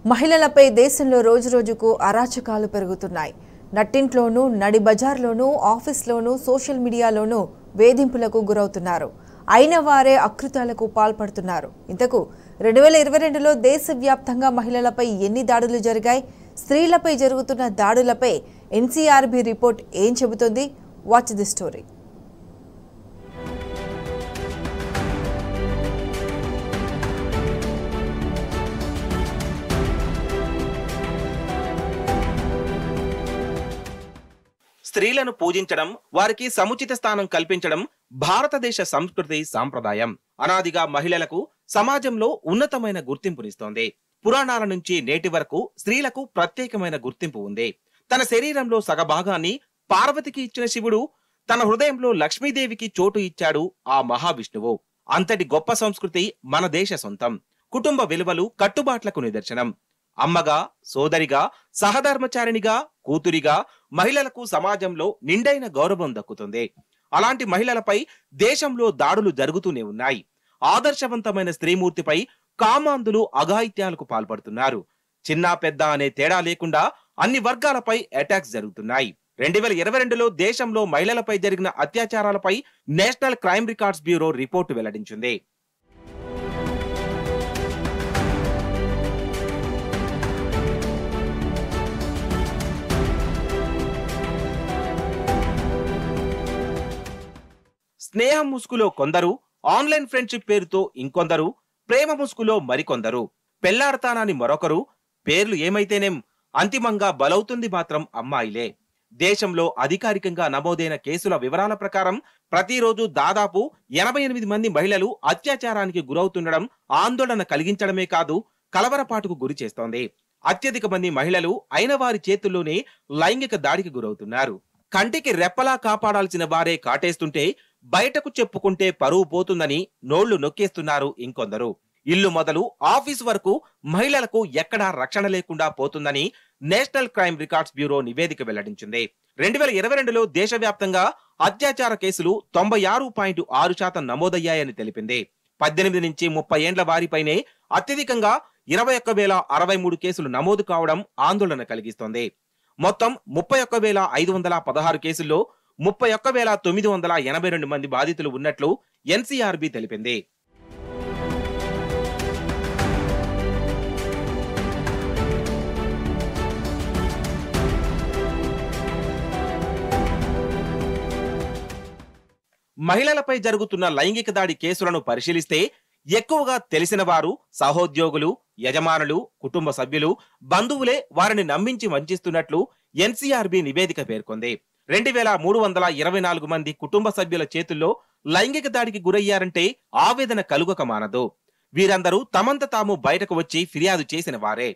మహిళలపై దేశంలో రోజురోజుకు అరాచకాలు పెరుగుతున్నాయి. నట్టింట్లోనూ, నడి బజార్లోనూ, ఆఫీస్లోనూ, సోషల్ మీడియాలోనూ వేధింపులకు గురవుతున్నారు. అయిన వారే అకృత్యాలకు పాల్పడుతున్నారు. ఇంతకు 2022లో దేశవ్యాప్తంగా మహిళలపై ఎన్ని దాడులు జరిగాయి? స్త్రీలపై జరుగుతున్న దాడులపై ఎన్సీఆర్బీ రిపోర్ట్ ఏం చెబుతోంది? Watch the story. స్త్రీలను పూజించడం, వారికి సముచిత స్థానం కల్పించడం భారతదేశ సంస్కృతి సాంప్రదాయం. అనాదిగా మహిళలకు సమాజంలో ఉన్నతమైన గుర్తింపునిస్తోంది. పురాణాల నుంచి నేటి వరకు స్త్రీలకు ప్రత్యేకమైన గుర్తింపు ఉంది. తన శరీరంలో సగభాగాన్ని పార్వతికి ఇచ్చిన శివుడు తన హృదయంలో లక్ష్మీదేవికి చోటు ఇచ్చాడు ఆ మహావిష్ణువు. అంతటి గొప్ప సంస్కృతి మన దేశ సొంతం. కుటుంబ విలువలు, కట్టుబాట్లకు నిదర్శనం. అమ్మగా, సోదరిగా, సహధర్మచారిణిగా, కూతురిగా మహిళలకు సమాజంలో నిండైన గౌరవం దక్కుతుంది. అలాంటి మహిళలపై దేశంలో దాడులు జరుగుతూనే ఉన్నాయి. ఆదర్శవంతమైన స్త్రీమూర్తిపై కామాంధులు అఘాయిత్యాలకు పాల్పడుతున్నారు. చిన్న పెద్ద అనే తేడా లేకుండా అన్ని వర్గాలపై అటాక్స్ జరుగుతున్నాయి. 2022లో దేశంలో మహిళలపై జరిగిన అత్యాచారాలపై national crime records bureau report వెల్లడించింది. స్నేహం ముసుగులో కొందరు, ఆన్లైన్ ఫ్రెండ్షిప్ పేరుతో ఇంకొందరు, ప్రేమ ముసుగులో మరికొందరు, పెళ్లాడతానని మరొకరు. పేర్లు ఏమైతేనేం అంతిమంగా బలవుతుంది మాత్రం అమ్మాయిలే. దేశంలో అధికారికంగా నమోదైన కేసుల వివరాల ప్రకారం ప్రతిరోజు దాదాపు 88 మంది మహిళలు అత్యాచారానికి గురవుతుండడం ఆందోళన కలిగించడమే కాదు, కలవరపాటుకు గురి చేస్తోంది. అత్యధిక మంది మహిళలు అయిన వారి చేతుల్లోనే లైంగిక దాడికి గురవుతున్నారు. కంటికి రెప్పలా కాపాడాల్సిన వారే కాటేస్తుంటే బయటకు చెప్పుకుంటే పరువు పోతుందని నోళ్లు నొక్కేస్తున్నారు ఇంకొందరు. ఇల్లు మొదలు ఆఫీస్ వరకు మహిళలకు ఎక్కడా రక్షణ లేకుండా పోతుందని నేషనల్ క్రైమ్ రికార్డ్స్ బ్యూరో నివేదిక వెల్లడించింది. 2022లో దేశవ్యాప్తంగా అత్యాచార కేసులు 96.6% నమోదయ్యాయని తెలిపింది. 18 నుంచి 30 ఏండ్ల వారిపైనే అత్యధికంగా 21,063 కేసులు నమోదు కావడం ఆందోళన కలిగిస్తోంది. మొత్తం 31,516 కేసుల్లో 31,982 మంది బాధితులు ఉన్నట్లు ఎన్సీఆర్బీ తెలిపింది. మహిళలపై జరుగుతున్న లైంగిక దాడి కేసులను పరిశీలిస్తే ఎక్కువగా తెలిసిన వారు, సహోద్యోగులు, యజమానులు, కుటుంబ సభ్యులు, బంధువులే వారిని నమ్మించి వంచిస్తున్నట్లు ఎన్సీఆర్బీ నివేదిక పేర్కొంది. 2,324 మంది కుటుంబ సభ్యుల చేతుల్లో లైంగిక దాడికి గురయ్యారంటే ఆవేదన కలుగక మానదు. వీరందరూ తమంత తాము బయటకు వచ్చి ఫిర్యాదు చేసిన వారే.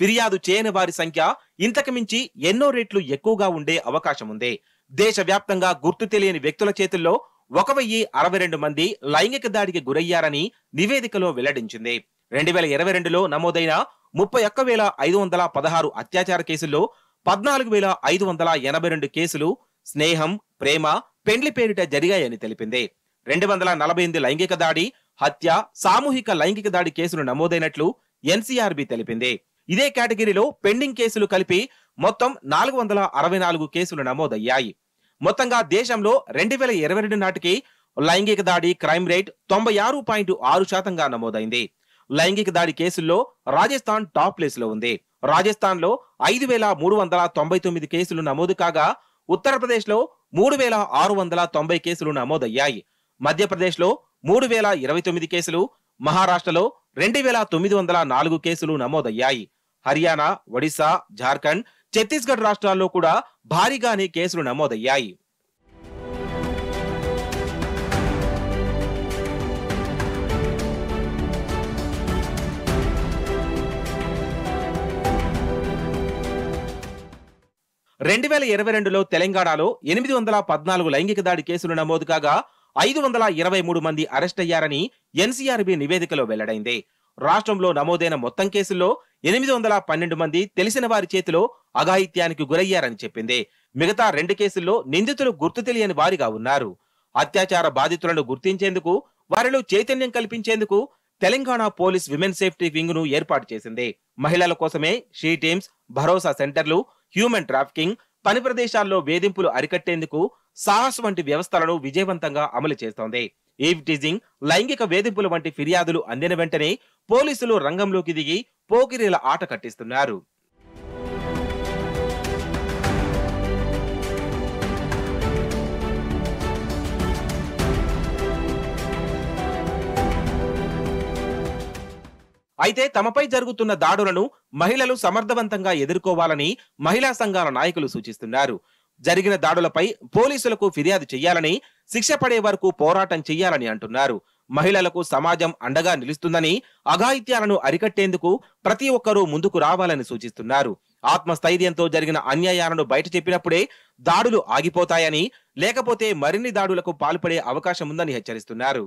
ఫిర్యాదు చేయని వారి సంఖ్య ఇంతకు మించి ఎన్నో రెట్లు ఎక్కువగా ఉండే అవకాశం ఉంది. దేశవ్యాప్తంగా గుర్తు తెలియని వ్యక్తుల చేతుల్లో 1,062 మంది లైంగిక దాడికి గురయ్యారని నివేదికలో వెల్లడించింది. 2022లో నమోదైన 31,516 అత్యాచార కేసుల్లో 14,582 కేసులు స్నేహం, ప్రేమ, పెండ్లి పేరిట జరిగాయని తెలిపింది. 248 లైంగిక దాడి, హత్య, సామూహిక లైంగిక దాడి కేసులు నమోదైనట్లు ఎన్సీఆర్బీ తెలిపింది. ఇదే కేటగిరీలో పెండింగ్ కేసులు కలిపి మొత్తం 464 కేసులు నమోదయ్యాయి. మొత్తంగా దేశంలో 2022 నాటికి లైంగిక దాడి క్రైమ్ రేట్ 96.6%గా నమోదైంది. లైంగిక దాడి కేసుల్లో రాజస్థాన్ టాప్ ప్లేస్ లో ఉంది. రాజస్థాన్ లో 5,399 కేసులు నమోదు కాగా, ఉత్తరప్రదేశ్ లో 3,690 కేసులు నమోదయ్యాయి. మధ్యప్రదేశ్ లో 3,029 కేసులు, మహారాష్ట్రలో 2,904 కేసులు నమోదయ్యాయి. హర్యానా, ఒడిశా, జార్ఖండ్, ఛత్తీస్గఢ్ రాష్ట్రాల్లో కూడా భారీగానే కేసులు నమోదయ్యాయి. రెండు 2022లో తెలంగాణలో 814 లైంగిక దాడి కేసులు నమోదు కాగా 523 మంది అరెస్ట్ అయ్యారని ఎన్సీఆర్బీ నివేదికలో వెల్లడైంది. రాష్ట్రంలో నమోదైన మొత్తం కేసుల్లో 812 మంది తెలిసిన వారి చేతిలో అఘాయిత్యానికి గురయ్యారని చెప్పింది. మిగతా 2 కేసుల్లో నిందితులు గుర్తు తెలియని వారిగా ఉన్నారు. అత్యాచార బాధితులను గుర్తించేందుకు, వారిలో చైతన్యం కల్పించేందుకు Telangana police women safety wing ను ఏర్పాటు చేసింది. మహిళల కోసమే షీ టీమ్స్, భరోసా సెంటర్లు, హ్యూమన్ ట్రాఫికింగ్, పని ప్రదేశాల్లో వేధింపులు అరికట్టేందుకు సాహస్ వంటి వ్యవస్థలను విజయవంతంగా అమలు చేస్తోంది. ఈవ్ టీజింగ్, లైంగిక వేధింపుల వంటి ఫిర్యాదులు అందిన వెంటనే పోలీసులు రంగంలోకి దిగి పోకిరీల ఆట కట్టిస్తున్నారు. అయితే తమపై జరుగుతున్న దాడులను మహిళలు సమర్థవంతంగా ఎదుర్కోవాలని మహిళా సంఘాల నాయకులు సూచిస్తున్నారు. జరిగిన దాడులపై పోలీసులకు ఫిర్యాదు చేయాలని, శిక్ష పడే వరకు పోరాటం చెయ్యాలని అంటున్నారు. మహిళలకు సమాజం అండగా నిలుస్తుందని, అఘాయిత్యాలను అరికట్టేందుకు ప్రతి ఒక్కరూ ముందుకు రావాలని సూచిస్తున్నారు. ఆత్మస్థైర్యంతో జరిగిన అన్యాయాలను బయట చెప్పినప్పుడే దాడులు ఆగిపోతాయని, లేకపోతే మరిన్ని దాడులకు పాల్పడే అవకాశం ఉందని హెచ్చరిస్తున్నారు.